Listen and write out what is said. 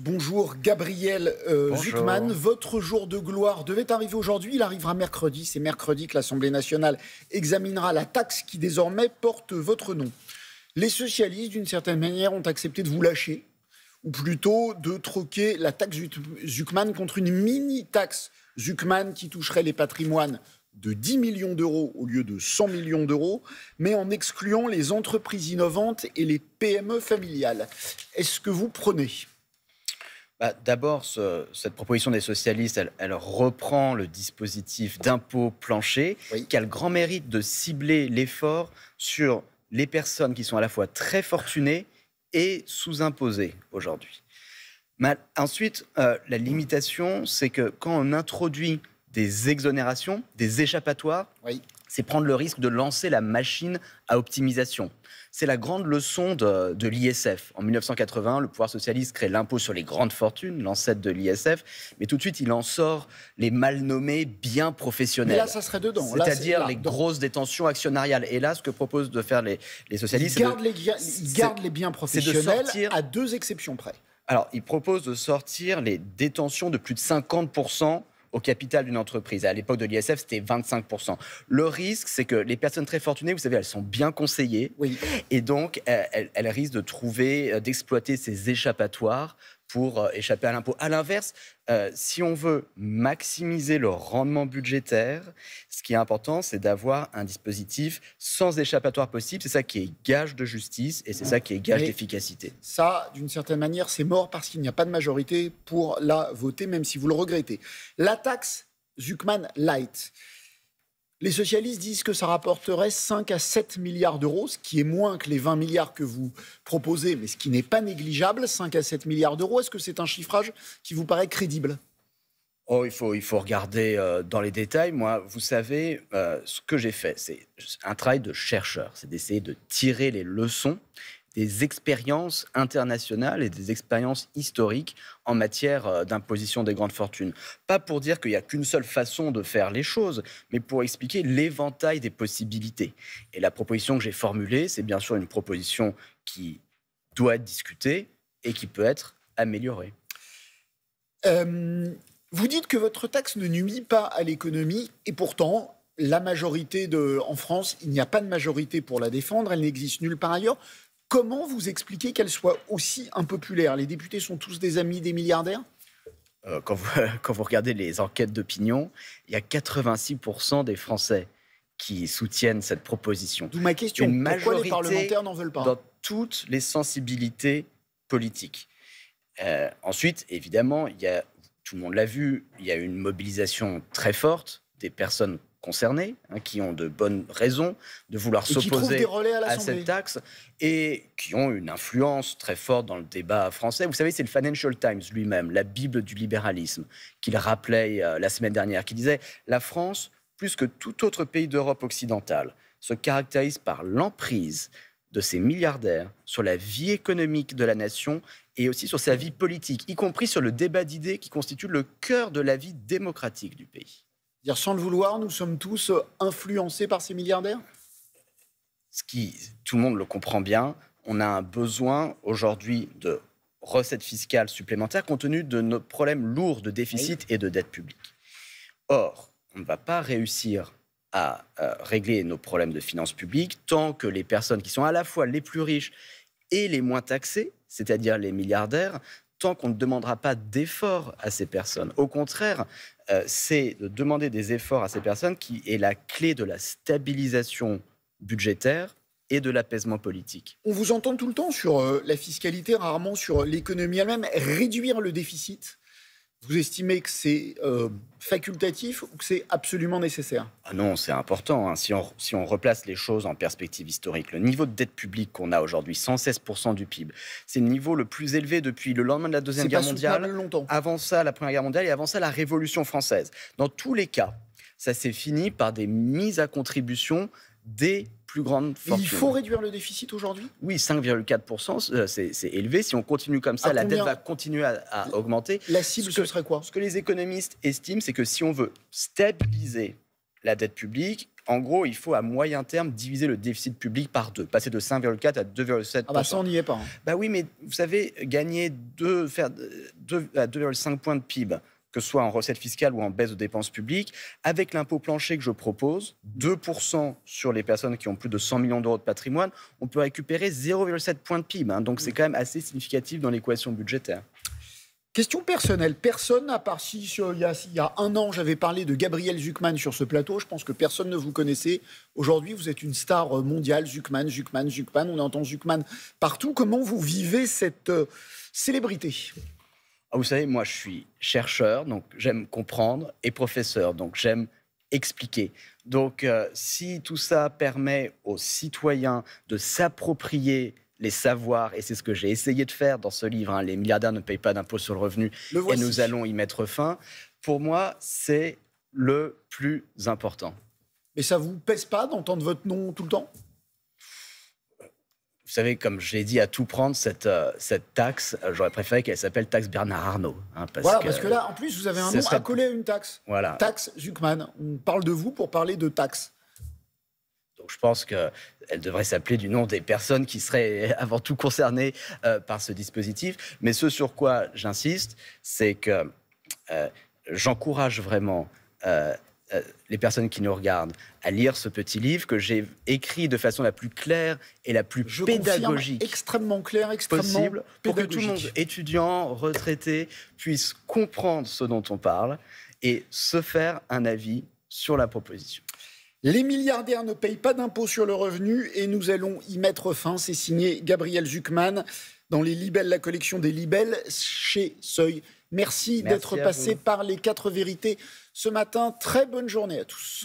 Bonjour Gabriel Bonjour. Zucman, votre jour de gloire devait arriver aujourd'hui, il arrivera mercredi. C'est mercredi que l'Assemblée nationale examinera la taxe qui désormais porte votre nom. Les socialistes, d'une certaine manière, ont accepté de vous lâcher, ou plutôt de troquer la taxe Zucman contre une mini-taxe Zucman qui toucherait les patrimoines de 10 millions d'euros au lieu de 100 millions d'euros, mais en excluant les entreprises innovantes et les PME familiales. Est-ce que vous prenez ? D'abord, cette proposition des socialistes, elle reprend le dispositif d'impôt plancher, qui a le grand mérite de cibler l'effort sur les personnes qui sont à la fois très fortunées et sous-imposées aujourd'hui. Ensuite, la limitation, c'est que quand on introduit des exonérations, des échappatoires, c'est prendre le risque de lancer la machine à optimisation. C'est la grande leçon de l'ISF. En 1980, le pouvoir socialiste crée l'impôt sur les grandes fortunes, l'ancêtre de l'ISF, mais tout de suite, il en sort les mal nommés biens professionnels. Mais là, ça serait dedans. C'est-à-dire les grosses détentions actionnariales. Et là, ce que proposent de faire les socialistes... Ils gardent les biens professionnels à deux exceptions près. Alors, ils proposent de sortir les détentions de plus de 50% au capital d'une entreprise. À l'époque de l'ISF, c'était 25%. Le risque, c'est que les personnes très fortunées, vous savez, elles sont bien conseillées. Oui. Et donc, elles risquent d'exploiter ces échappatoires pour échapper à l'impôt. À l'inverse, si on veut maximiser le rendement budgétaire, ce qui est important, c'est d'avoir un dispositif sans échappatoire possible. C'est ça qui est gage de justice et c'est ça qui est gage d'efficacité. Ça, d'une certaine manière, c'est mort parce qu'il n'y a pas de majorité pour la voter, même si vous le regrettez. La taxe Zucman Light. Les socialistes disent que ça rapporterait 5 à 7 milliards d'euros, ce qui est moins que les 20 milliards que vous proposez, mais ce qui n'est pas négligeable, 5 à 7 milliards d'euros. Est-ce que c'est un chiffrage qui vous paraît crédible ? Il faut regarder dans les détails. Moi, vous savez, ce que j'ai fait, c'est un travail de chercheur. C'est d'essayer de tirer les leçons des expériences internationales et des expériences historiques en matière d'imposition des grandes fortunes. Pas pour dire qu'il n'y a qu'une seule façon de faire les choses, mais pour expliquer l'éventail des possibilités. Et la proposition que j'ai formulée, c'est bien sûr une proposition qui doit être discutée et qui peut être améliorée. Vous dites que votre taxe ne nuit pas à l'économie, et pourtant, la majorité en France, il n'y a pas de majorité pour la défendre, elle n'existe nulle part ailleurs. Comment vous expliquez qu'elle soit aussi impopulaire ? Les députés sont tous des amis des milliardaires ? Quand vous regardez les enquêtes d'opinion, il y a 86% des Français qui soutiennent cette proposition. D'où ma question, pourquoi les parlementaires n'en veulent pas ? Dans toutes les sensibilités politiques. Ensuite, évidemment, tout le monde l'a vu, il y a une mobilisation très forte des personnes concernés, qui ont de bonnes raisons de vouloir s'opposer à cette taxe et qui ont une influence très forte dans le débat français. Vous savez, c'est le Financial Times lui-même, la Bible du libéralisme, qu'il rappelait la semaine dernière, qui disait « La France, plus que tout autre pays d'Europe occidentale, se caractérise par l'emprise de ces milliardaires sur la vie économique de la nation et aussi sur sa vie politique, y compris sur le débat d'idées qui constitue le cœur de la vie démocratique du pays. » Sans le vouloir, nous sommes tous influencés par ces milliardaires ? Tout le monde le comprend bien, on a un besoin aujourd'hui de recettes fiscales supplémentaires compte tenu de nos problèmes lourds de déficit et de dette publique. Or, on ne va pas réussir à régler nos problèmes de finances publiques tant que les personnes qui sont à la fois les plus riches et les moins taxées, c'est-à-dire les milliardaires, tant qu'on ne demandera pas d'efforts à ces personnes. Au contraire, c'est de demander des efforts à ces personnes qui est la clé de la stabilisation budgétaire et de l'apaisement politique. On vous entend tout le temps sur la fiscalité, rarement sur l'économie elle-même. Réduire le déficit, vous estimez que c'est facultatif ou que c'est absolument nécessaire ? Non, c'est important. Si on replace les choses en perspective historique, le niveau de dette publique qu'on a aujourd'hui, 116% du PIB, c'est le niveau le plus élevé depuis le lendemain de la Deuxième Guerre mondiale, avant ça la Première Guerre mondiale et avant ça la Révolution française. Dans tous les cas, ça s'est fini par des mises à contribution des plus grandes fortunes. Il faut réduire le déficit aujourd'hui ? Oui, 5,4%, c'est élevé. Si on continue comme ça, la dette va continuer à augmenter. La cible, ce serait quoi ? Ce que les économistes estiment, c'est que si on veut stabiliser la dette publique, En gros, il faut à moyen terme diviser le déficit public par 2, passer de 5,4 à 2,7%. Ah bah ça, on n'y est pas. Bah oui, mais vous savez, faire 2 à 2,5 points de PIB, que ce soit en recettes fiscales ou en baisse de dépenses publiques, avec l'impôt plancher que je propose, 2% sur les personnes qui ont plus de 100 millions d'euros de patrimoine, on peut récupérer 0,7 points de PIB. Donc c'est quand même assez significatif dans l'équation budgétaire. Question personnelle. Personne, à part si il y a un an, j'avais parlé de Gabriel Zucman sur ce plateau. Je pense que personne ne vous connaissait. Aujourd'hui, vous êtes une star mondiale. Zucman. On entend Zucman partout. Comment vous vivez cette célébrité ? Vous savez, moi, je suis chercheur, donc j'aime comprendre, et professeur, donc j'aime expliquer. Donc, si tout ça permet aux citoyens de s'approprier les savoirs, et c'est ce que j'ai essayé de faire dans ce livre, Les milliardaires ne payent pas d'impôt sur le revenu, et nous allons y mettre fin, pour moi, c'est le plus important. Mais ça vous pèse pas d'entendre votre nom tout le temps ? Vous savez, comme je l'ai dit, à tout prendre, cette taxe, j'aurais préféré qu'elle s'appelle taxe Bernard Arnault. Parce que là, en plus, vous avez un nom accolé à une taxe. Voilà. Taxe Zucman. On parle de vous pour parler de taxe. Donc je pense qu'elle devrait s'appeler du nom des personnes qui seraient avant tout concernées par ce dispositif. Mais ce sur quoi j'insiste, c'est que j'encourage vraiment les personnes qui nous regardent à lire ce petit livre que j'ai écrit de façon la plus claire et la plus pédagogique extrêmement claire, extrêmement possible, pour que pédagogique. tout le monde, étudiant, retraité, puisse comprendre ce dont on parle et se faire un avis sur la proposition. Les milliardaires ne payent pas d'impôt sur le revenu et nous allons y mettre fin. C'est signé Gabriel Zucman dans les Libelles, la collection des Libelles chez Seuil. Merci d'être passé par les 4 vérités ce matin. Très bonne journée à tous.